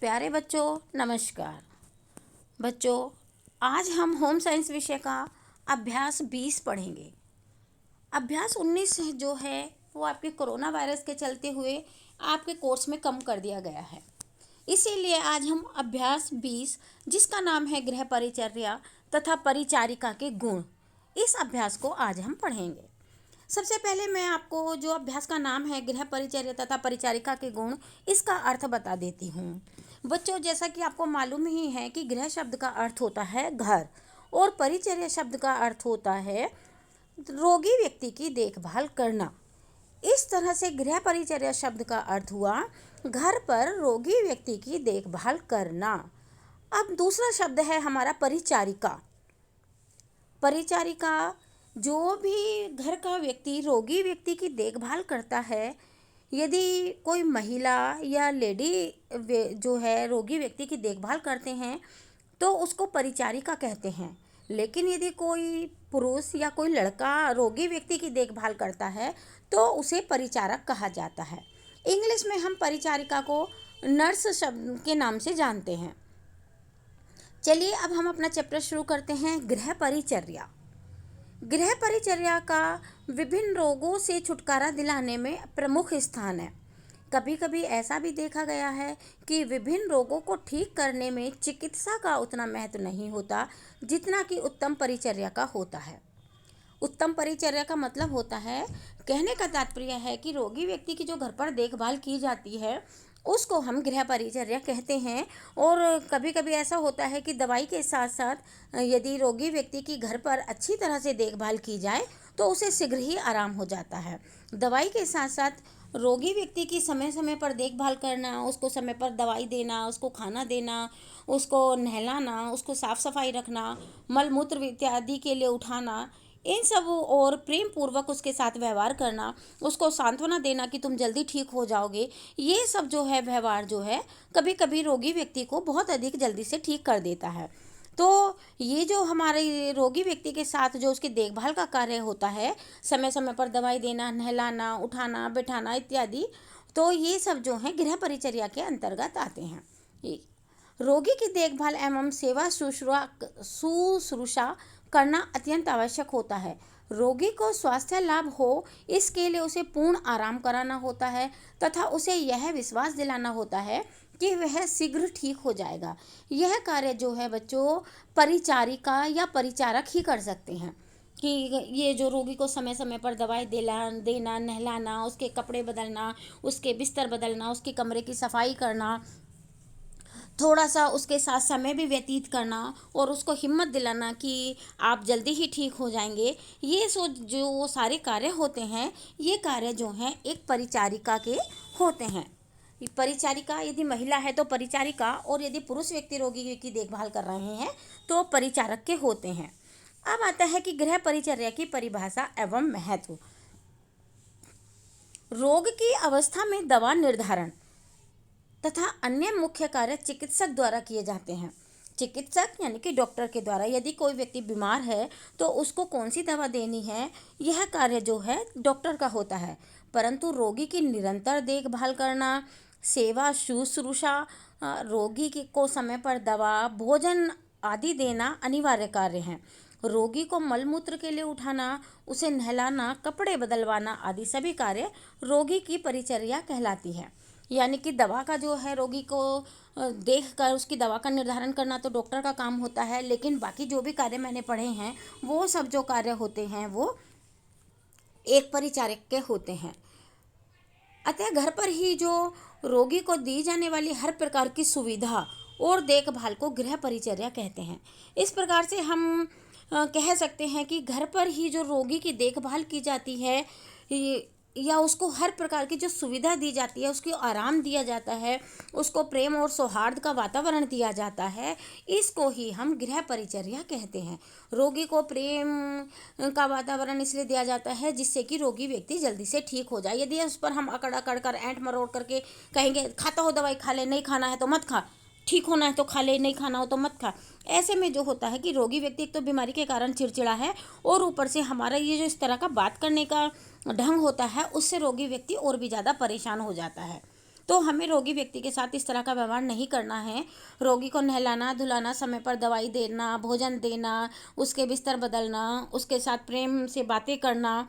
प्यारे बच्चों, नमस्कार। बच्चों, आज हम होम साइंस विषय का अभ्यास 20 पढ़ेंगे। अभ्यास 19 जो है वो आपके कोरोना वायरस के चलते हुए आपके कोर्स में कम कर दिया गया है। इसीलिए आज हम अभ्यास 20 जिसका नाम है गृह परिचर्या तथा परिचारिका के गुण, इस अभ्यास को आज हम पढ़ेंगे। सबसे पहले मैं आपको जो अभ्यास का नाम है गृह परिचर्या तथा परिचारिका के गुण, इसका अर्थ बता देती हूँ। बच्चों, जैसा कि आपको मालूम ही है कि गृह शब्द का अर्थ होता है घर और परिचर्या शब्द का अर्थ होता है रोगी व्यक्ति की देखभाल करना। इस तरह से गृह परिचर्या शब्द का अर्थ हुआ घर पर रोगी व्यक्ति की देखभाल करना। अब दूसरा शब्द है हमारा परिचारिका। परिचारिका जो भी घर का व्यक्ति रोगी व्यक्ति की देखभाल करता है, यदि कोई महिला या लेडी जो है रोगी व्यक्ति की देखभाल करते हैं तो उसको परिचारिका कहते हैं। लेकिन यदि कोई पुरुष या कोई लड़का रोगी व्यक्ति की देखभाल करता है तो उसे परिचारक कहा जाता है। इंग्लिश में हम परिचारिका को नर्स शब्द के नाम से जानते हैं। चलिए अब हम अपना चैप्टर शुरू करते हैं। गृह परिचर्या। गृह परिचर्या का विभिन्न रोगों से छुटकारा दिलाने में प्रमुख स्थान है। कभी कभी ऐसा भी देखा गया है कि विभिन्न रोगों को ठीक करने में चिकित्सा का उतना महत्व नहीं होता जितना कि उत्तम परिचर्या का होता है। उत्तम परिचर्या का मतलब होता है, कहने का तात्पर्य है कि रोगी व्यक्ति की जो घर पर देखभाल की जाती है उसको हम गृह परिचर्या कहते हैं। और कभी कभी ऐसा होता है कि दवाई के साथ साथ यदि रोगी व्यक्ति की घर पर अच्छी तरह से देखभाल की जाए तो उसे शीघ्र ही आराम हो जाता है। दवाई के साथ साथ रोगी व्यक्ति की समय समय पर देखभाल करना, उसको समय पर दवाई देना, उसको खाना देना, उसको नहलाना, उसको साफ सफाई रखना, मल मूत्र इत्यादि के लिए उठाना, इन सब और प्रेम पूर्वक उसके साथ व्यवहार करना, उसको सांत्वना देना कि तुम जल्दी ठीक हो जाओगे, ये सब जो है व्यवहार जो है कभी कभी रोगी व्यक्ति को बहुत अधिक जल्दी से ठीक कर देता है। तो ये जो हमारे रोगी व्यक्ति के साथ जो उसकी देखभाल का कार्य होता है, समय समय पर दवाई देना, नहलाना, उठाना, बैठाना इत्यादि, तो ये सब जो है गृह परिचर्या के अंतर्गत आते हैं। रोगी की देखभाल एवं सेवा शुश्रूषा करना अत्यंत आवश्यक होता है। रोगी को स्वास्थ्य लाभ हो इसके लिए उसे पूर्ण आराम कराना होता है तथा उसे यह विश्वास दिलाना होता है कि वह शीघ्र ठीक हो जाएगा। यह कार्य जो है बच्चों परिचारिका या परिचारक ही कर सकते हैं कि ये जो रोगी को समय समय पर दवाई देना, नहलाना, उसके कपड़े बदलना, उसके बिस्तर बदलना, उसके कमरे की सफाई करना, थोड़ा सा उसके साथ समय भी व्यतीत करना और उसको हिम्मत दिलाना कि आप जल्दी ही ठीक हो जाएंगे, ये जो सारे कार्य होते हैं, ये कार्य जो हैं एक परिचारिका के होते हैं। परिचारिका यदि महिला है तो परिचारिका, और यदि पुरुष व्यक्ति रोगी की देखभाल कर रहे हैं तो परिचारक के होते हैं। अब आता है कि गृह परिचर्या की परिभाषा एवं महत्व। रोग की अवस्था में दवा निर्धारण तथा अन्य मुख्य कार्य चिकित्सक द्वारा किए जाते हैं। चिकित्सक यानी कि डॉक्टर के द्वारा यदि कोई व्यक्ति बीमार है तो उसको कौन सी दवा देनी है, यह कार्य जो है डॉक्टर का होता है। परंतु रोगी की निरंतर देखभाल करना, सेवा शुश्रूषा, रोगी को समय पर दवा, भोजन आदि देना अनिवार्य कार्य हैं। रोगी को मलमूत्र के लिए उठाना, उसे नहलाना, कपड़े बदलवाना आदि सभी कार्य रोगी की परिचर्या कहलाती है। यानी कि दवा का जो है रोगी को देख कर उसकी दवा का निर्धारण करना तो डॉक्टर का काम होता है, लेकिन बाकी जो भी कार्य मैंने पढ़े हैं वो सब जो कार्य होते हैं वो एक परिचारक के होते हैं। अतः घर पर ही जो रोगी को दी जाने वाली हर प्रकार की सुविधा और देखभाल को गृह परिचर्या कहते हैं। इस प्रकार से हम कह सकते हैं कि घर पर ही जो रोगी की देखभाल की जाती है या उसको हर प्रकार की जो सुविधा दी जाती है, उसको आराम दिया जाता है, उसको प्रेम और सौहार्द का वातावरण दिया जाता है, इसको ही हम गृह परिचर्या कहते हैं। रोगी को प्रेम का वातावरण इसलिए दिया जाता है जिससे कि रोगी व्यक्ति जल्दी से ठीक हो जाए। यदि उस पर हम अकड़ अकड़ कर ऐंठ मरोड़ करके कहेंगे खाता हो दवाई खा ले, नहीं खाना है तो मत खा, ठीक होना है तो खा ले, नहीं खाना हो तो मत खा, ऐसे में जो होता है कि रोगी व्यक्ति एक तो बीमारी के कारण चिड़चिड़ा है और ऊपर से हमारा ये जो इस तरह का बात करने का ढंग होता है उससे रोगी व्यक्ति और भी ज़्यादा परेशान हो जाता है। तो हमें रोगी व्यक्ति के साथ इस तरह का व्यवहार नहीं करना है। रोगी को नहलाना धुलाना, समय पर दवाई देना, भोजन देना, उसके बिस्तर बदलना, उसके साथ प्रेम से बातें करना,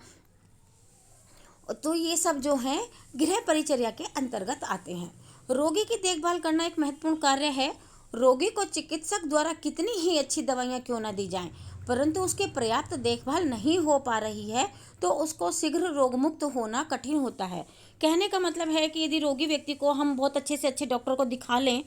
तो ये सब जो है गृह परिचर्या के अंतर्गत आते हैं। रोगी की देखभाल करना एक महत्वपूर्ण कार्य है। रोगी को चिकित्सक द्वारा कितनी ही अच्छी दवाइयाँ क्यों न दी जाएं, परंतु उसकी पर्याप्त देखभाल नहीं हो पा रही है तो उसको शीघ्र रोगमुक्त होना कठिन होता है। कहने का मतलब है कि यदि रोगी व्यक्ति को हम बहुत अच्छे से अच्छे डॉक्टर को दिखा लें,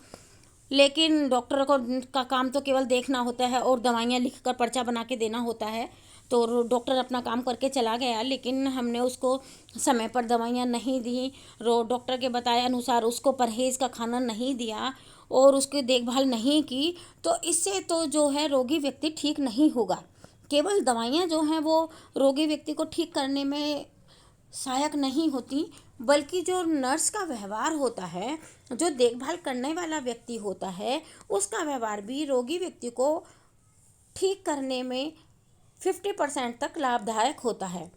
लेकिन डॉक्टर को का काम तो केवल देखना होता है और दवाइयाँ लिखकर पर्चा बना के देना होता है, तो डॉक्टर अपना काम करके चला गया, लेकिन हमने उसको समय पर दवाइयाँ नहीं दी, डॉक्टर के बताए अनुसार उसको परहेज़ का खाना नहीं दिया और उसकी देखभाल नहीं की, तो इससे तो जो है रोगी व्यक्ति ठीक नहीं होगा। केवल दवाइयाँ जो हैं वो रोगी व्यक्ति को ठीक करने में सहायक नहीं होती, बल्कि जो नर्स का व्यवहार होता है, जो देखभाल करने वाला व्यक्ति होता है, उसका व्यवहार भी रोगी व्यक्ति को ठीक करने में 50% तक लाभदायक होता है।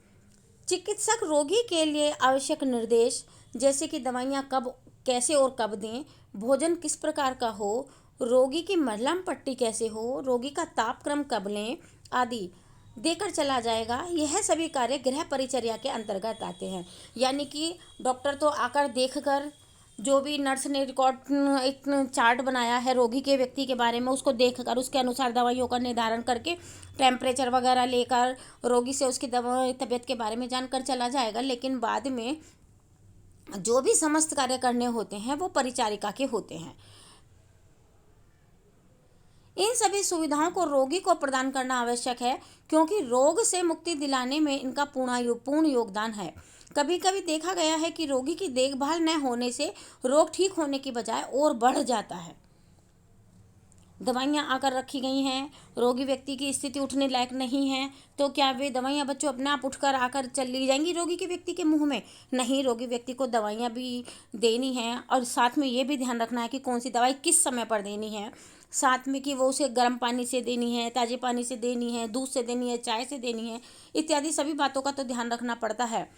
चिकित्सक रोगी के लिए आवश्यक निर्देश, जैसे कि दवाइयाँ कब, कैसे और कब दें, भोजन किस प्रकार का हो, रोगी की मलहम पट्टी कैसे हो, रोगी का तापक्रम कब लें आदि देकर चला जाएगा। यह सभी कार्य गृह परिचर्या के अंतर्गत आते हैं। यानी कि डॉक्टर तो आकर देखकर, जो भी नर्स ने रिकॉर्ड एक चार्ट बनाया है रोगी के व्यक्ति के बारे में, उसको देखकर उसके अनुसार दवाइयों का निर्धारण करके टेम्परेचर वगैरह लेकर रोगी से उसकी दवा तबीयत के बारे में जानकर चला जाएगा, लेकिन बाद में जो भी समस्त कार्य करने होते हैं वो परिचारिका के होते हैं। इन सभी सुविधाओं को रोगी को प्रदान करना आवश्यक है, क्योंकि रोग से मुक्ति दिलाने में इनका पूर्ण योगदान है। कभी कभी देखा गया है कि रोगी की देखभाल न होने से रोग ठीक होने की बजाय और बढ़ जाता है। दवाइयाँ आकर रखी गई हैं, रोगी व्यक्ति की स्थिति उठने लायक नहीं है, तो क्या वे दवाइयाँ बच्चों अपने आप उठकर आकर चली जाएंगी रोगी के व्यक्ति के मुंह में? नहीं, रोगी व्यक्ति को दवाइयाँ भी देनी है और साथ में ये भी ध्यान रखना है कि कौन सी दवाई किस समय पर देनी है। साथ में कि वो उसे गर्म पानी से देनी है, ताज़े पानी से देनी है, दूध से देनी है, चाय से देनी है, इत्यादि सभी बातों का तो ध्यान रखना पड़ता है।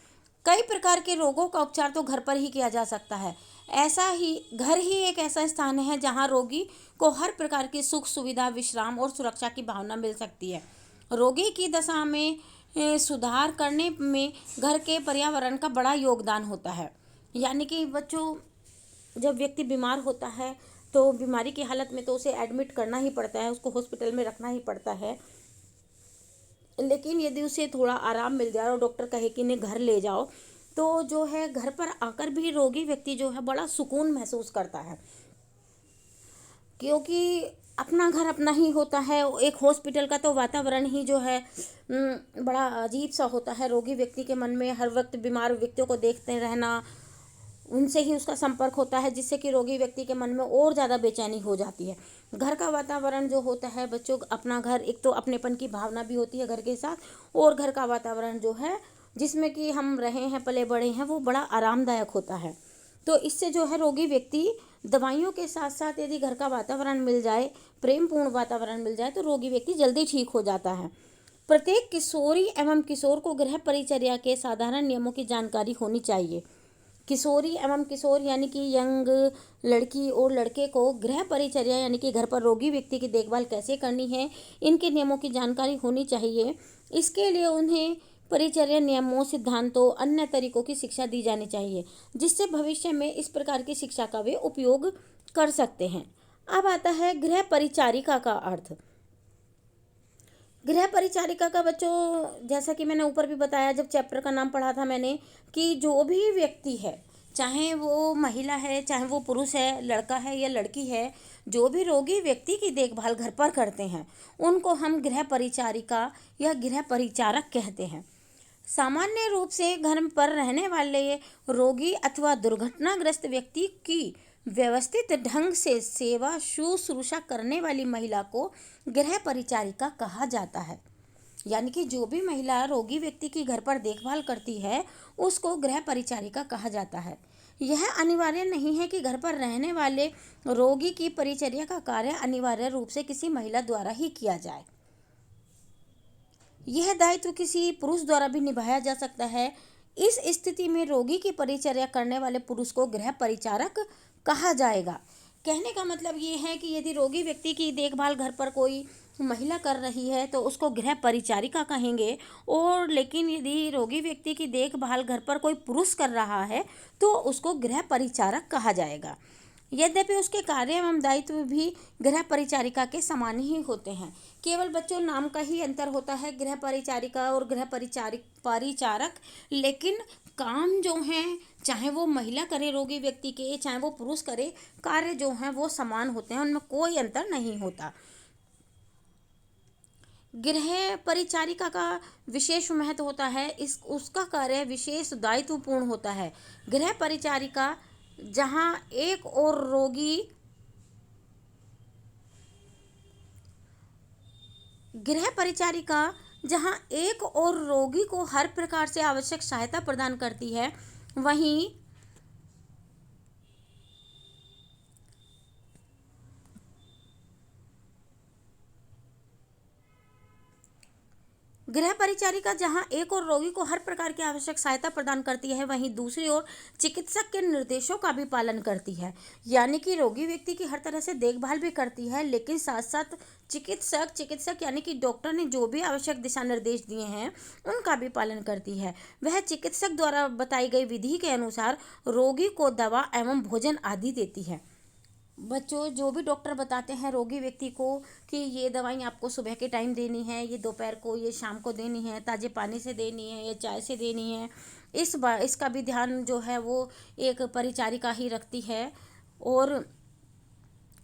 कई प्रकार के रोगों का उपचार तो घर पर ही किया जा सकता है। ऐसा ही घर ही एक ऐसा स्थान है जहाँ रोगी को हर प्रकार की सुख सुविधा, विश्राम और सुरक्षा की भावना मिल सकती है। रोगी की दशा में सुधार करने में घर के पर्यावरण का बड़ा योगदान होता है। यानी कि बच्चों, जब व्यक्ति बीमार होता है तो बीमारी की हालत में तो उसे एडमिट करना ही पड़ता है, उसको हॉस्पिटल में रखना ही पड़ता है, लेकिन यदि उसे थोड़ा आराम मिल जाए और डॉक्टर कहे कि इन्हें घर ले जाओ, तो जो है घर पर आकर भी रोगी व्यक्ति जो है बड़ा सुकून महसूस करता है, क्योंकि अपना घर अपना ही होता है। एक हॉस्पिटल का तो वातावरण ही जो है बड़ा अजीब सा होता है। रोगी व्यक्ति के मन में हर वक्त बीमार व्यक्तियों को देखते रहना, उनसे ही उसका संपर्क होता है, जिससे कि रोगी व्यक्ति के मन में और ज़्यादा बेचैनी हो जाती है। घर का वातावरण जो होता है बच्चों, अपना घर, एक तो अपनेपन की भावना भी होती है घर के साथ, और घर का वातावरण जो है जिसमें कि हम रहे हैं, पले बड़े हैं, वो बड़ा आरामदायक होता है। तो इससे जो है रोगी व्यक्ति दवाइयों के साथ साथ यदि घर का वातावरण मिल जाए, प्रेमपूर्ण वातावरण मिल जाए, तो रोगी व्यक्ति जल्दी ठीक हो जाता है। प्रत्येक किशोरी एवं किशोर को गृह परिचर्या के साधारण नियमों की जानकारी होनी चाहिए। किशोरी एवं किशोर यानी कि यंग लड़की और लड़के को गृह परिचर्या यानी कि घर पर रोगी व्यक्ति की देखभाल कैसे करनी है, इनके नियमों की जानकारी होनी चाहिए। इसके लिए उन्हें परिचर्या नियमों, सिद्धांतों, अन्य तरीकों की शिक्षा दी जानी चाहिए, जिससे भविष्य में इस प्रकार की शिक्षा का वे उपयोग कर सकते हैं। अब आता है गृह परिचारिका का अर्थ। गृह परिचारिका का बच्चों, जैसा कि मैंने ऊपर भी बताया जब चैप्टर का नाम पढ़ा था मैंने, कि जो भी व्यक्ति है, चाहे वो महिला है, चाहे वो पुरुष है, लड़का है या लड़की है, जो भी रोगी व्यक्ति की देखभाल घर पर करते हैं, उनको हम गृह परिचारिका या गृह परिचारक कहते हैं। सामान्य रूप से घर पर रहने वाले रोगी अथवा दुर्घटनाग्रस्त व्यक्ति की व्यवस्थित ढंग से सेवा शुश्रूषा करने वाली महिला को गृह परिचारिका कहा जाता है। यानी कि जो भी महिला रोगी व्यक्ति की घर पर देखभाल करती है, उसको गृह परिचारिका कहा जाता है। यह अनिवार्य नहीं है कि घर पर रहने वाले रोगी की परिचर्या का कार्य अनिवार्य रूप से किसी महिला द्वारा ही किया जाए। यह दायित्व किसी पुरुष द्वारा भी निभाया जा सकता है। इस स्थिति में रोगी की परिचर्या करने वाले पुरुष को गृह परिचारक कहा जाएगा। कहने का मतलब ये है कि यदि रोगी व्यक्ति की देखभाल घर पर कोई महिला कर रही है तो उसको गृह परिचारिका कहेंगे, और लेकिन यदि रोगी व्यक्ति की देखभाल घर पर कोई पुरुष कर रहा है तो उसको गृह परिचारक कहा जाएगा। यद्यपि उसके कार्य एवं दायित्व भी गृह परिचारिका के समान ही होते हैं, केवल बच्चों नाम का ही अंतर होता है गृह परिचारिका और गृह परिचारक, लेकिन काम जो हैं चाहे वो महिला करे रोगी व्यक्ति के, चाहे वो पुरुष करे, कार्य जो हैं वो समान होते हैं, उनमें कोई अंतर नहीं होता। गृह परिचारिका का विशेष महत्व होता है, उसका कार्य विशेष दायित्वपूर्ण होता है। गृह परिचारिका जहाँ एक और रोगी गृह परिचारिका जहाँ एक और रोगी को हर प्रकार से आवश्यक सहायता प्रदान करती है, वहीं गृह परिचारिका जहां एक और रोगी को हर प्रकार की आवश्यक सहायता प्रदान करती है, वहीं दूसरी ओर चिकित्सक के निर्देशों का भी पालन करती है। यानी कि रोगी व्यक्ति की हर तरह से देखभाल भी करती है, लेकिन साथ साथ चिकित्सक यानी कि डॉक्टर ने जो भी आवश्यक दिशा निर्देश दिए हैं उनका भी पालन करती है। वह चिकित्सक द्वारा बताई गई विधि के अनुसार रोगी को दवा एवं भोजन आदि देती है। बच्चों, जो भी डॉक्टर बताते हैं रोगी व्यक्ति को कि ये दवाई आपको सुबह के टाइम देनी है, ये दोपहर को, ये शाम को देनी है, ताज़े पानी से देनी है या चाय से देनी है, इसका भी ध्यान जो है वो एक परिचारिका ही रखती है। और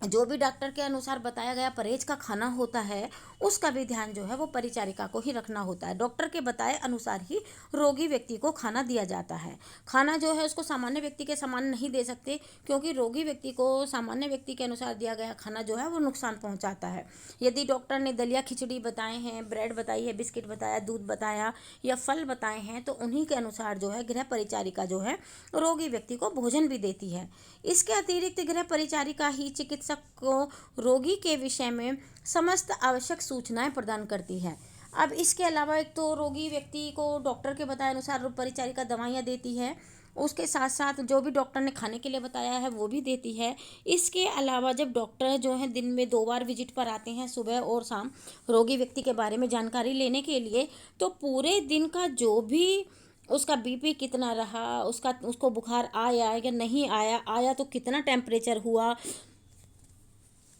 जो भी डॉक्टर के अनुसार बताया गया परहेज का खाना होता है उसका भी ध्यान जो है वो परिचारिका को ही रखना होता है। डॉक्टर के बताए अनुसार ही रोगी व्यक्ति को खाना दिया जाता है। खाना जो है उसको सामान्य व्यक्ति के समान नहीं दे सकते, क्योंकि रोगी व्यक्ति को सामान्य व्यक्ति के अनुसार दिया गया खाना जो है वो नुकसान पहुंचाता है। यदि डॉक्टर ने दलिया खिचड़ी बताए हैं, ब्रेड बताई है, बिस्किट बताया, दूध बताया या फल बताए हैं, तो उन्हीं के अनुसार जो है गृह परिचारिका जो है रोगी व्यक्ति को भोजन भी देती है। इसके अतिरिक्त गृह परिचारिका ही चिकित्सक को रोगी के विषय में समस्त आवश्यक सूचनाएं प्रदान करती है। अब इसके अलावा एक तो रोगी व्यक्ति को डॉक्टर के बताए अनुसार परिचारिका दवाइयाँ देती है, उसके साथ साथ जो भी डॉक्टर ने खाने के लिए बताया है वो भी देती है। इसके अलावा जब डॉक्टर जो है दिन में 2 बार विजिट पर आते हैं, सुबह और शाम, रोगी व्यक्ति के बारे में जानकारी लेने के लिए, तो पूरे दिन का जो भी उसका बीपी कितना रहा, उसको बुखार आया या नहीं आया, आया तो कितना टेम्परेचर हुआ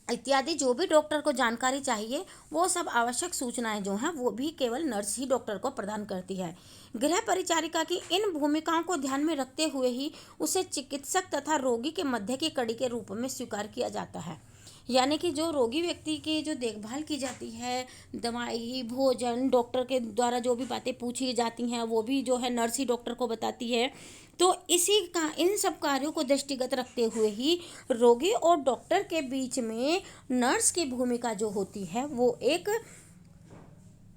इत्यादि जो भी डॉक्टर को जानकारी चाहिए, वो सब आवश्यक सूचनाएं जो हैं वो भी केवल नर्स ही डॉक्टर को प्रदान करती है। गृह परिचारिका की इन भूमिकाओं को ध्यान में रखते हुए ही उसे चिकित्सक तथा रोगी के मध्य की कड़ी के रूप में स्वीकार किया जाता है। यानी कि जो रोगी व्यक्ति की जो देखभाल की जाती है, दवाई, भोजन, डॉक्टर के द्वारा जो भी बातें पूछी जाती हैं वो भी जो है नर्स ही डॉक्टर को बताती है। तो इन सब कार्यों को दृष्टिगत रखते हुए ही रोगी और डॉक्टर के बीच में नर्स की भूमिका जो होती है वो एक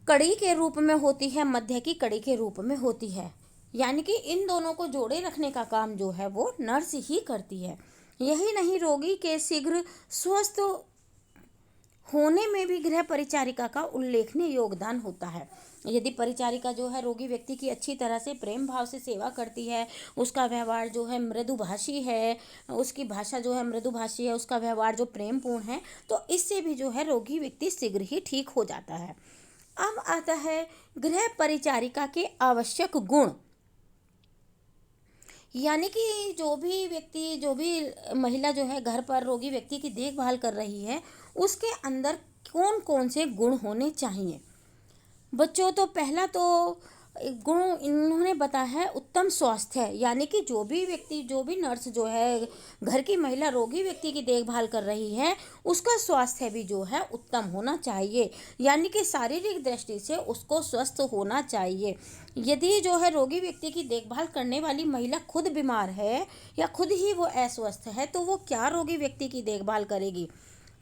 कड़ी के रूप में होती है, मध्य की कड़ी के रूप में होती है। यानी कि इन दोनों को जोड़े रखने का काम जो है वो नर्स ही करती है। यही नहीं, रोगी के शीघ्र स्वस्थ होने में भी गृह परिचारिका का उल्लेखनीय योगदान होता है। यदि परिचारिका जो है रोगी व्यक्ति की अच्छी तरह से प्रेम भाव से सेवा करती है, उसका व्यवहार जो है मृदुभाषी है, उसकी भाषा जो है मृदुभाषी है, उसका व्यवहार जो प्रेमपूर्ण है, तो इससे भी जो है रोगी व्यक्ति शीघ्र ही ठीक हो जाता है। अब आता है गृह परिचारिका के आवश्यक गुण। यानी कि जो भी महिला जो है घर पर रोगी व्यक्ति की देखभाल कर रही है, उसके अंदर कौन कौन से गुण होने चाहिए। बच्चों, तो पहला तो गुण इन्होंने बताया है उत्तम स्वास्थ्य है। यानी कि जो भी नर्स जो है घर की महिला रोगी व्यक्ति की देखभाल कर रही है, उसका स्वास्थ्य भी जो है उत्तम होना चाहिए। यानी कि शारीरिक दृष्टि से उसको स्वस्थ होना चाहिए। यदि जो है रोगी व्यक्ति की देखभाल करने वाली महिला खुद बीमार है या खुद ही वो अस्वस्थ है, तो वो क्या रोगी व्यक्ति की देखभाल करेगी।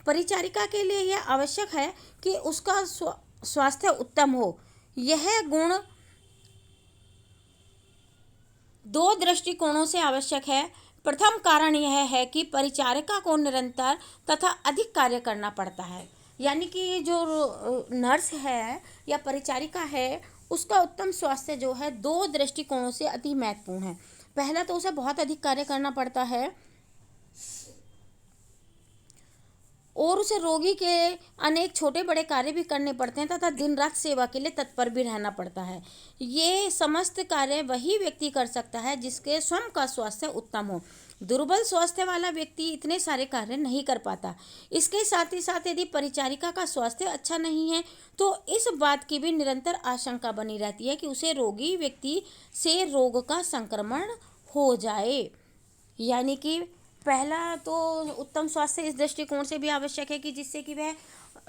परिचारिका के लिए यह आवश्यक है कि उसका स्वास्थ्य उत्तम हो। यह गुण 2 दृष्टिकोणों से आवश्यक है। प्रथम कारण यह है कि परिचारिका को निरंतर तथा अधिक कार्य करना पड़ता है। यानी कि जो नर्स है या परिचारिका है, उसका उत्तम स्वास्थ्य जो है दो दृष्टिकोणों से अति महत्वपूर्ण है। पहला तो उसे बहुत अधिक कार्य करना पड़ता है और उसे रोगी के अनेक छोटे बड़े कार्य भी करने पड़ते हैं तथा दिन रात सेवा के लिए तत्पर भी रहना पड़ता है। ये समस्त कार्य वही व्यक्ति कर सकता है जिसके स्वयं का स्वास्थ्य उत्तम हो। दुर्बल स्वास्थ्य वाला व्यक्ति इतने सारे कार्य नहीं कर पाता। इसके साथ ही साथ यदि परिचारिका का स्वास्थ्य अच्छा नहीं है तो इस बात की भी निरंतर आशंका बनी रहती है कि उसे रोगी व्यक्ति से रोग का संक्रमण हो जाए। यानी कि पहला तो उत्तम स्वास्थ्य इस दृष्टिकोण से भी आवश्यक है कि जिससे कि वह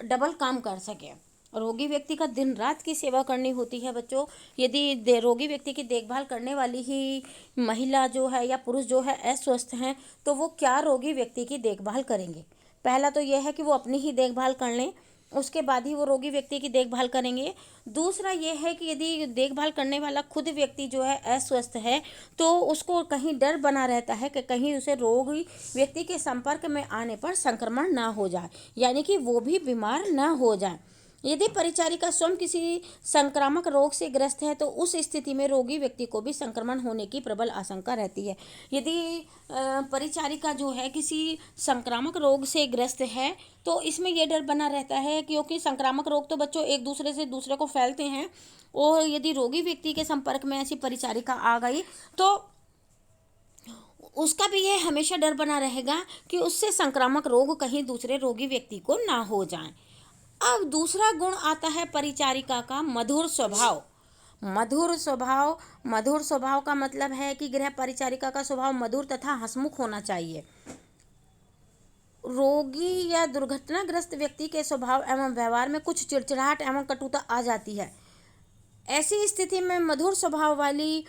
डबल काम कर सके। रोगी व्यक्ति का दिन रात की सेवा करनी होती है बच्चों। यदि रोगी व्यक्ति की देखभाल करने वाली ही महिला जो है या पुरुष जो है अस्वस्थ हैं तो वो क्या रोगी व्यक्ति की देखभाल करेंगे। पहला तो यह है कि वो अपनी ही देखभाल कर लें, उसके बाद ही वो रोगी व्यक्ति की देखभाल करेंगे। दूसरा ये है कि यदि देखभाल करने वाला खुद व्यक्ति जो है अस्वस्थ है तो उसको कहीं डर बना रहता है कि कहीं उसे रोगी व्यक्ति के संपर्क में आने पर संक्रमण ना हो जाए, यानी कि वो भी बीमार ना हो जाए। यदि परिचारिका स्वयं किसी संक्रामक रोग से ग्रस्त है तो उस स्थिति में रोगी व्यक्ति को भी संक्रमण होने की प्रबल आशंका रहती है। यदि परिचारिका जो है किसी संक्रामक रोग से ग्रस्त है तो इसमें यह डर बना रहता है, क्योंकि संक्रामक रोग तो बच्चों एक दूसरे से दूसरे को फैलते हैं और यदि रोगी व्यक्ति के संपर्क में ऐसी परिचारिका आ गई तो उसका भी ये हमेशा डर बना रहेगा कि उससे संक्रामक रोग कहीं दूसरे रोगी व्यक्ति को ना हो जाए। अब दूसरा गुण आता है परिचारिका का मधुर स्वभाव। मधुर स्वभाव का मतलब है कि गृह परिचारिका का स्वभाव मधुर तथा हंसमुख होना चाहिए। रोगी या दुर्घटनाग्रस्त व्यक्ति के स्वभाव एवं व्यवहार में कुछ चिड़चिड़ाहट एवं कटुता आ जाती है। ऐसी स्थिति में मधुर स्वभाव वाली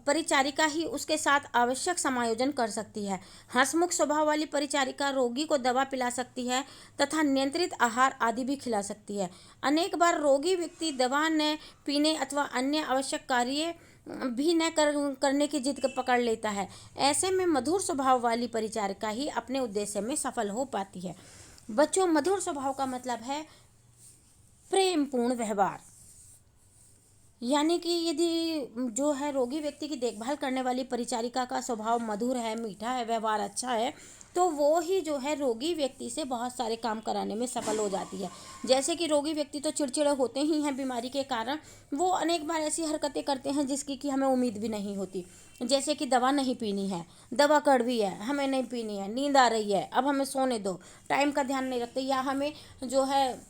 परिचारिका ही उसके साथ आवश्यक समायोजन कर सकती है। हंसमुख स्वभाव वाली परिचारिका रोगी को दवा पिला सकती है तथा नियंत्रित आहार आदि भी खिला सकती है। अनेक बार रोगी व्यक्ति दवा न पीने अथवा अन्य आवश्यक कार्य भी न करने की जिद पकड़ लेता है। ऐसे में मधुर स्वभाव वाली परिचारिका ही अपने उद्देश्य में सफल हो पाती है। बच्चों, मधुर स्वभाव का मतलब है प्रेमपूर्ण व्यवहार। यानी कि यदि जो है रोगी व्यक्ति की देखभाल करने वाली परिचारिका का स्वभाव मधुर है, मीठा है, व्यवहार अच्छा है, तो वो ही जो है रोगी व्यक्ति से बहुत सारे काम कराने में सफल हो जाती है। जैसे कि रोगी व्यक्ति तो चिड़चिड़े होते ही हैं बीमारी के कारण, वो अनेक बार ऐसी हरकतें करते हैं जिसकी कि हमें उम्मीद भी नहीं होती। जैसे कि दवा नहीं पीनी है, दवा कड़वी है, हमें नहीं पीनी है, नींद आ रही है, अब हमें सोने दो, टाइम का ध्यान नहीं रखते, या हमें जो है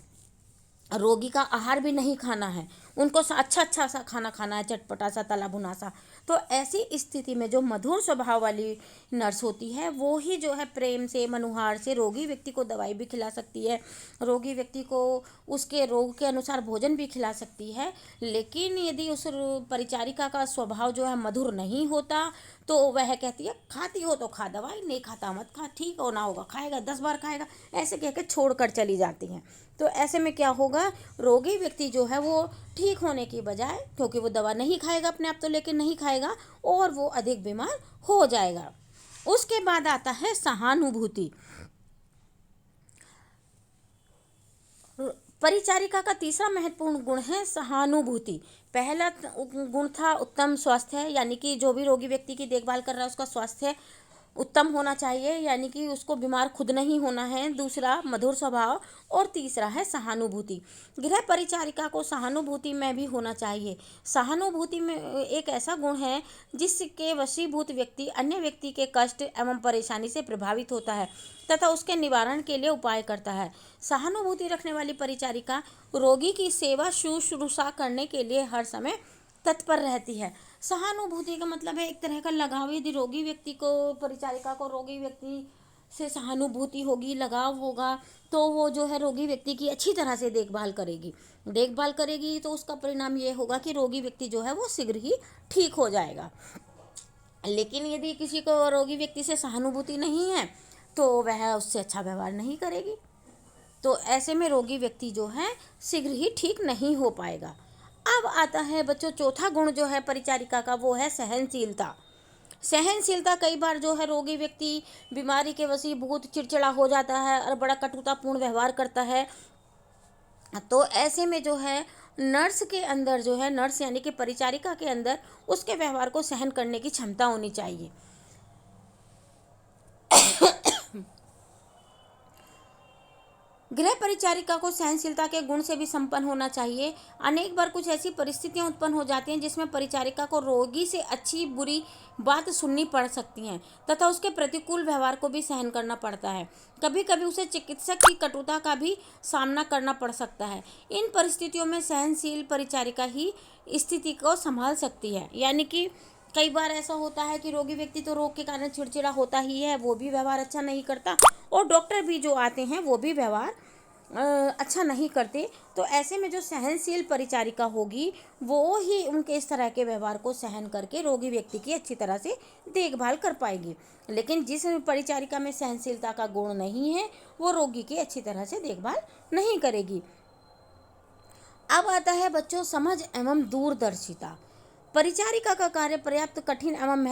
रोगी का आहार भी नहीं खाना है, उनको अच्छा सा खाना खाना है, चटपटा सा, तला भुना सा। तो ऐसी स्थिति में जो मधुर स्वभाव वाली नर्स होती है वो ही जो है प्रेम से, मनुहार से रोगी व्यक्ति को दवाई भी खिला सकती है, रोगी व्यक्ति को उसके रोग के अनुसार भोजन भी खिला सकती है। लेकिन यदि उस परिचारिका का स्वभाव जो है मधुर नहीं होता तो वह कहती है खाती हो तो खा दवाई, नहीं खाता मत खा, ठीक होना होगा, खाएगा 10 बार खाएगा, ऐसे कह के छोड़ कर चली जाती हैं। तो ऐसे में क्या होगा, रोगी व्यक्ति जो है वो ठीक होने की बजाय, क्योंकि वो दवा नहीं खाएगा अपने आप तो, लेकिन नहीं खाएगा और वो अधिक बीमार हो जाएगा। उसके बाद आता है सहानुभूति। परिचारिका का तीसरा महत्वपूर्ण गुण है सहानुभूति। पहला गुण था उत्तम स्वास्थ्य, यानी कि जो भी रोगी व्यक्ति की देखभाल कर रहा है उसका स्वास्थ्य उत्तम होना चाहिए, यानी कि उसको बीमार खुद नहीं होना है। दूसरा मधुर स्वभाव, और तीसरा है सहानुभूति। गृह परिचारिका को सहानुभूति में भी होना चाहिए। सहानुभूति में एक ऐसा गुण है जिसके वशीभूत व्यक्ति अन्य व्यक्ति के कष्ट एवं परेशानी से प्रभावित होता है तथा उसके निवारण के लिए उपाय करता है। सहानुभूति रखने वाली परिचारिका रोगी की सेवा शुश्रूषा करने के लिए हर समय तत्पर रहती है। सहानुभूति का मतलब है एक तरह का लगाव। यदि रोगी व्यक्ति को, परिचारिका को रोगी व्यक्ति से सहानुभूति होगी, लगाव होगा, तो वो जो है रोगी व्यक्ति की अच्छी तरह से देखभाल करेगी तो उसका परिणाम ये होगा कि रोगी व्यक्ति जो है वो शीघ्र ही ठीक हो जाएगा। लेकिन यदि किसी को रोगी व्यक्ति से सहानुभूति नहीं है तो वह उससे अच्छा व्यवहार नहीं करेगी, तो ऐसे में रोगी व्यक्ति जो है शीघ्र ही ठीक नहीं हो पाएगा। अब आता है बच्चों चौथा गुण जो है परिचारिका का, वो है सहनशीलता। सहनशीलता, कई बार जो है रोगी व्यक्ति बीमारी के वशीभूत चिड़चिड़ा हो जाता है और बड़ा कटुतापूर्ण व्यवहार करता है, तो ऐसे में जो है नर्स के अंदर जो है, नर्स यानी कि परिचारिका के अंदर उसके व्यवहार को सहन करने की क्षमता होनी चाहिए। गृह परिचारिका को सहनशीलता के गुण से भी संपन्न होना चाहिए। अनेक बार कुछ ऐसी परिस्थितियां उत्पन्न हो जाती हैं जिसमें परिचारिका को रोगी से अच्छी बुरी बात सुननी पड़ सकती हैं तथा उसके प्रतिकूल व्यवहार को भी सहन करना पड़ता है। कभी कभी उसे चिकित्सक की कटुता का भी सामना करना पड़ सकता है। इन परिस्थितियों में सहनशील परिचारिका ही स्थिति को संभाल सकती है। यानी कि कई बार ऐसा होता है कि रोगी व्यक्ति तो रोग के कारण चिड़चिड़ा होता ही है, वो भी व्यवहार अच्छा नहीं करता, और डॉक्टर भी जो आते हैं वो भी व्यवहार अच्छा नहीं करते। तो ऐसे में जो सहनशील परिचारिका होगी वो ही उनके इस तरह के व्यवहार को सहन करके रोगी व्यक्ति की अच्छी तरह से देखभाल कर पाएगी। लेकिन जिस परिचारिका में सहनशीलता का गुण नहीं है वो रोगी की अच्छी तरह से देखभाल नहीं करेगी। अब आता है बच्चों समझ एवं दूरदर्शिता। परिचारिका का कार्य पर्याप्त कठिन एवं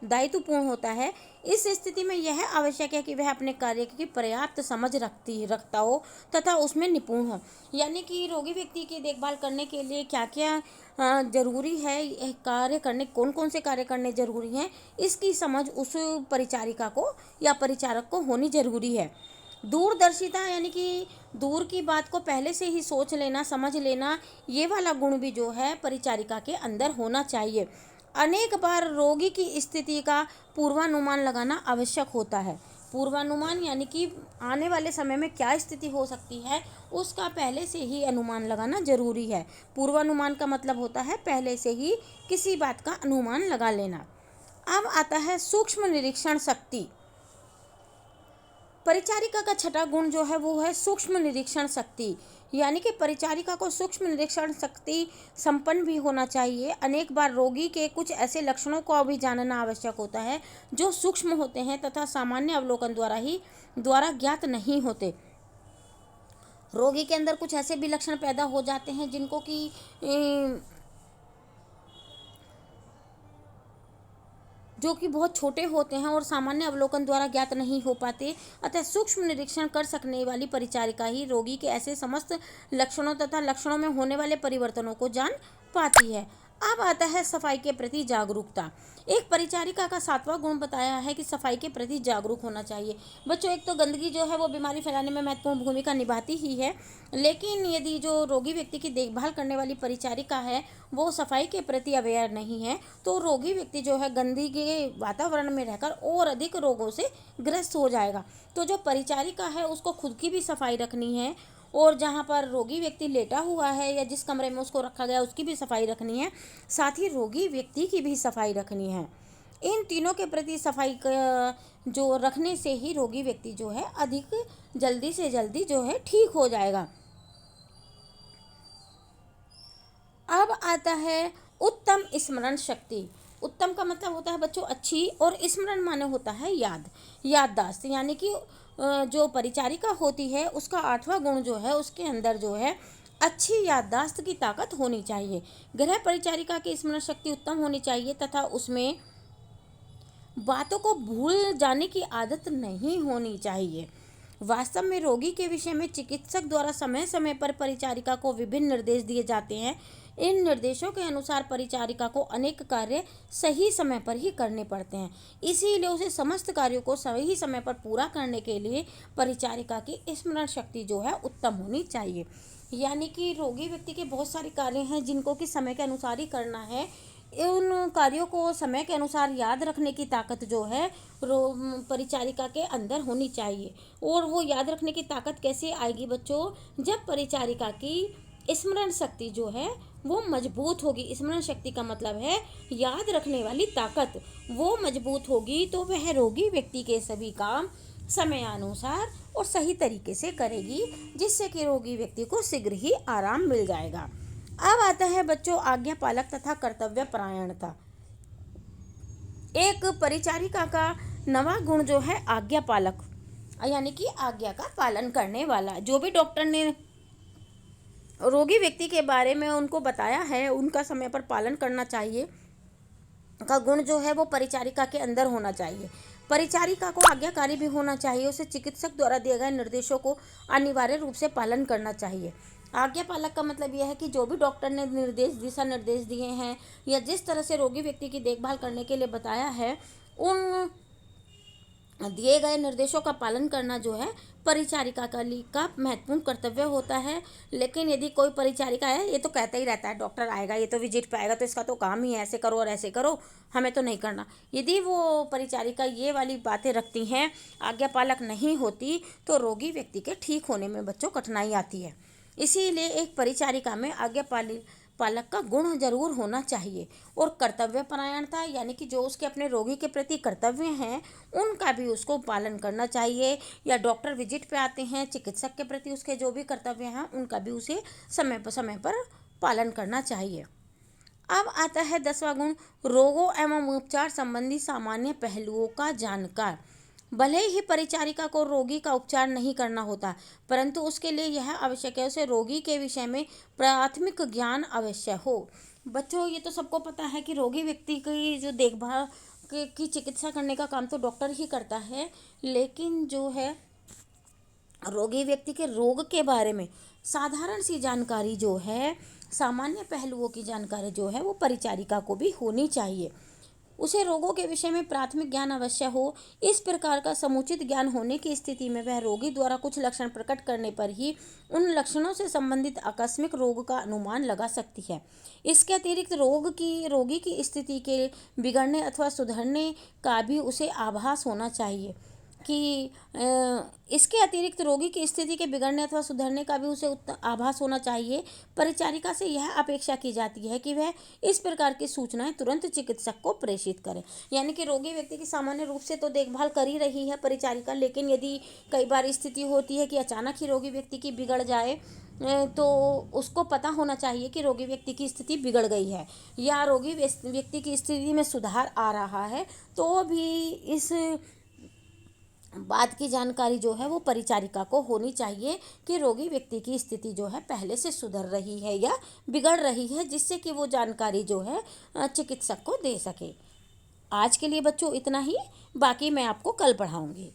दायित्वपूर्ण होता है। इस स्थिति में यह आवश्यक है कि वह अपने कार्य की पर्याप्त समझ रखता हो तथा उसमें निपुण हो। यानी कि रोगी व्यक्ति की देखभाल करने के लिए क्या क्या जरूरी है, कार्य करने, कौन कौन से कार्य करने जरूरी हैं, इसकी समझ उस परिचारिका को या परिचारक को होनी जरूरी है। दूरदर्शिता यानी कि दूर की बात को पहले से ही सोच लेना, समझ लेना, ये वाला गुण भी जो है परिचारिका के अंदर होना चाहिए। अनेक बार रोगी की स्थिति का पूर्वानुमान लगाना आवश्यक होता है। पूर्वानुमान यानी कि आने वाले समय में क्या स्थिति हो सकती है उसका पहले से ही अनुमान लगाना जरूरी है। पूर्वानुमान का मतलब होता है पहले से ही किसी बात का अनुमान लगा लेना। अब आता है सूक्ष्म निरीक्षण शक्ति। परिचारिका का छठा गुण जो है वो है सूक्ष्म निरीक्षण शक्ति। यानी कि परिचारिका को सूक्ष्म निरीक्षण शक्ति संपन्न भी होना चाहिए। अनेक बार रोगी के कुछ ऐसे लक्षणों को भी जानना आवश्यक होता है जो सूक्ष्म होते हैं तथा सामान्य अवलोकन द्वारा ज्ञात नहीं होते। रोगी के अंदर कुछ ऐसे भी लक्षण पैदा हो जाते हैं जिनको कि जो कि बहुत छोटे होते हैं और सामान्य अवलोकन द्वारा ज्ञात नहीं हो पाते। अतः सूक्ष्म निरीक्षण कर सकने वाली परिचारिका ही रोगी के ऐसे समस्त लक्षणों तथा लक्षणों में होने वाले परिवर्तनों को जान पाती है। अब आता है सफाई के प्रति जागरूकता। एक परिचारिका का सातवां गुण बताया है कि सफाई के प्रति जागरूक होना चाहिए। बच्चों एक तो गंदगी जो है वो बीमारी फैलाने में महत्वपूर्ण भूमिका निभाती ही है, लेकिन यदि जो रोगी व्यक्ति की देखभाल करने वाली परिचारिका है वो सफाई के प्रति अवेयर नहीं है तो रोगी व्यक्ति जो है गंदगी के वातावरण में रहकर और अधिक रोगों से ग्रस्त हो जाएगा। तो जो परिचारिका है उसको खुद की भी सफाई रखनी है और जहाँ पर रोगी व्यक्ति लेटा हुआ है या जिस कमरे में उसको रखा गया उसकी भी सफाई रखनी है, साथ ही रोगी व्यक्ति की भी सफाई रखनी है। इन तीनों के प्रति सफाई जो रखने से ही रोगी व्यक्ति जो है अधिक जल्दी से जल्दी जो है ठीक हो जाएगा। अब आता है उत्तम स्मरण शक्ति। उत्तम का मतलब होता है बच्चों अच्छी, और स्मरण माने होता है याददाश्त। यानी कि जो परिचारिका होती है उसका आठवां गुण जो है उसके अंदर जो है अच्छी याददाश्त की ताकत होनी चाहिए। गृह परिचारिका की स्मरण शक्ति उत्तम होनी चाहिए तथा उसमें बातों को भूल जाने की आदत नहीं होनी चाहिए। वास्तव में रोगी के विषय में चिकित्सक द्वारा समय समय पर परिचारिका को विभिन्न निर्देश दिए जाते हैं। इन निर्देशों के अनुसार परिचारिका को अनेक कार्य सही समय पर ही करने पड़ते हैं, इसीलिए उसे समस्त कार्यों को सही समय पर पूरा करने के लिए परिचारिका की स्मरण शक्ति जो है उत्तम होनी चाहिए। यानी कि रोगी व्यक्ति के बहुत सारे कार्य हैं जिनको कि समय के अनुसार ही करना है। उन कार्यों को समय के अनुसार याद रखने की ताकत जो है परिचारिका के अंदर होनी चाहिए। और वो याद रखने की ताकत कैसे आएगी बच्चों, जब परिचारिका की स्मरण शक्ति जो है वो मजबूत होगी। स्मरण शक्ति का मतलब है याद रखने वाली ताकत, वो मजबूत होगी तो वह रोगी व्यक्ति के सभी काम समयानुसार और सही तरीके से करेगी, जिससे कि रोगी व्यक्ति को शीघ्र ही आराम मिल जाएगा। अब आता है बच्चों आज्ञा पालक तथा कर्तव्य परायणता। एक परिचारिका का नवा गुण जो है आज्ञा पालक, यानी कि आज्ञा का पालन करने वाला। जो भी डॉक्टर ने रोगी व्यक्ति के बारे में उनको बताया है उनका समय पर पालन करना चाहिए का गुण जो है वो परिचारिका के अंदर होना चाहिए। परिचारिका को आज्ञाकारी भी होना चाहिए। उसे चिकित्सक द्वारा दिए गए निर्देशों को अनिवार्य रूप से पालन करना चाहिए। आज्ञा पालक का मतलब यह है कि जो भी डॉक्टर ने दिशा निर्देश दिए हैं या जिस तरह से रोगी व्यक्ति की देखभाल करने के लिए बताया है, उन दिए गए निर्देशों का पालन करना जो है परिचारिका का महत्वपूर्ण कर्तव्य होता है। लेकिन यदि कोई परिचारिका है, ये तो कहता ही रहता है डॉक्टर आएगा, ये तो विजिट पे आएगा, तो इसका तो काम ही है ऐसे करो और ऐसे करो, हमें तो नहीं करना। यदि वो परिचारिका ये वाली बातें रखती हैं, आज्ञा पालक नहीं होती, तो रोगी व्यक्ति के ठीक होने में बच्चों कठिनाई आती है। इसीलिए एक परिचारिका में आज्ञा पालक का गुण जरूर होना चाहिए, और कर्तव्य परायणता यानी कि जो उसके अपने रोगी के प्रति कर्तव्य हैं उनका भी उसको पालन करना चाहिए। या डॉक्टर विजिट पे आते हैं, चिकित्सक के प्रति उसके जो भी कर्तव्य हैं उनका भी उसे समय पर पालन करना चाहिए। अब आता है 10वां गुण, रोगों एवं उपचार संबंधी सामान्य पहलुओं का जानकार। भले ही परिचारिका को रोगी का उपचार नहीं करना होता, परंतु उसके लिए यह आवश्यक है उसे रोगी के विषय में प्राथमिक ज्ञान अवश्य हो। बच्चों, ये तो सबको पता है कि रोगी व्यक्ति की जो देखभाल की चिकित्सा करने का काम तो डॉक्टर ही करता है, लेकिन जो है रोगी व्यक्ति के रोग के बारे में साधारण सी जानकारी जो है, सामान्य पहलुओं की जानकारी जो है वो परिचारिका को भी होनी चाहिए। उसे रोगों के विषय में प्राथमिक ज्ञान अवश्य हो। इस प्रकार का समुचित ज्ञान होने की स्थिति में वह रोगी द्वारा कुछ लक्षण प्रकट करने पर ही उन लक्षणों से संबंधित आकस्मिक रोग का अनुमान लगा सकती है। इसके अतिरिक्त रोगी की स्थिति के बिगड़ने अथवा सुधरने का भी उसे आभास होना चाहिए कि इसके अतिरिक्त रोगी की स्थिति के बिगड़ने अथवा सुधरने का भी उसे आभास होना चाहिए। परिचारिका से यह अपेक्षा की जाती है कि वह इस प्रकार की सूचनाएं तुरंत चिकित्सक को प्रेषित करे। यानी कि रोगी व्यक्ति की सामान्य रूप से तो देखभाल कर ही रही है परिचारिका, लेकिन यदि कई बार स्थिति होती है कि अचानक ही रोगी व्यक्ति की बिगड़ जाए, तो उसको पता होना चाहिए कि रोगी व्यक्ति की स्थिति बिगड़ गई है या रोगी व्यक्ति की स्थिति में सुधार आ रहा है, तो भी इस बात की जानकारी जो है वो परिचारिका को होनी चाहिए कि रोगी व्यक्ति की स्थिति जो है पहले से सुधर रही है या बिगड़ रही है, जिससे कि वो जानकारी जो है चिकित्सक को दे सके। आज के लिए बच्चों इतना ही, बाकी मैं आपको कल पढ़ाऊँगी।